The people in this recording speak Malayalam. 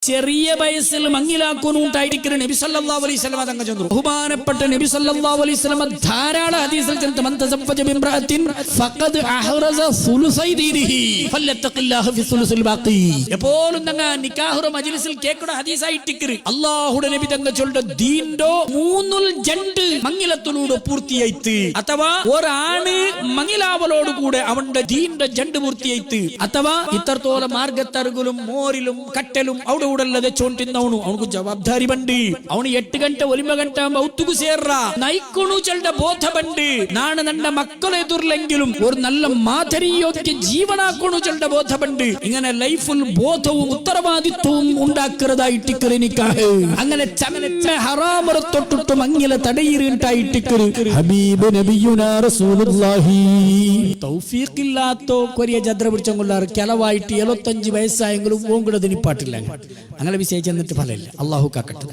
ചെറിയ വയസ്സിൽ മങ്ങിലാക്കുന്നുണ്ടായിരിക്കുന്ന നബി സല്ലല്ലാഹു അലൈഹി വസല്ലം തങ്ങൾ ചെന്നു. ബഹുമാനപ്പെട്ട നബി സല്ലല്ലാഹു അലൈഹി വസല്ലം ധാരാളം ഹദീസിൽ ചെന്നു. മൻ തസവ്വജ ബിംറഅത്തിൻ ഫഖദ് അഹ്റസ സുലുസൈ ദീനിഹി ഫല്യത്തഖില്ലാഹ ഫി സുലുസിൽ ബാഖി. എപ്പോഴും തങ്ങ നിക്കാഹുറ മജ്ലിസിൽ കേൾക്കുന്ന ഹദീസായിട്ടിക്കറ് അല്ലാഹുവിന്റെ നബി തങ്ങൾ ചൊല്ലുന്ന ദീന്റെ മൂന്നിൽ രണ്ട് മങ്ങിലത്തോട് പൂർത്തിയായിട്ട്, അഥവാ ഒരാണ് മങ്ങിലാവലോട് കൂടെ അവന്റെ ദീന്റെ ജണ്ട് പൂർത്തിയായിട്ട്, അഥവാ ഇത്രത്തോളം മാർഗത്തറുകളും മോറിലും കട്ടലും അവിടെ ൂടല്ലതെ ചോണ്ടിന്നവണു അവനക്ക് ജവാബ്ദാരി ബണ്ട്. അവന് 8 ಗಂಟೆ 1 ಗಂಟೆ ഔത്തുകു ചേർറ നയിക്കണു ചെളുടെ ബോധബണ്ട്. നാണ് നണ്ട മക്കളെ എതിർലെങ്കിലും ഒരു നല്ല മാതരിയോഗ്യ ജീവനാക്കണു ചെളുടെ ബോധബണ്ട്. ഇങ്ങനെ ലൈഫിൽ ബോധവും ഉത്തരവാദിത്വവും ഉണ്ടാക്കുന്നതായിട്ടിക്കറ് നിക്കാഹ്. അങ്ങനെ ചമനത്തെ ഹറാമറ തൊട്ടിട്ട് മങ്ങില തടയിരുട്ടായിട്ടിക്കറ് ഹബീബ് നബിയുനാ റസൂലുള്ളാഹി. തൗഫീഖില്ലാത്തോ കൊറിയ ജദ്ര പിടിച്ചുകൊള്ളാറ് കിളവായിട്ട് 75 വയസ്സായെങ്കിലും ഓങ്കിടതിന് പാട്ടില്ല. അങ്ങനെ വിശേഷിച്ച് എന്നിട്ട് ഫലമില്ല. അള്ളാഹു കാക്കട്ടെ.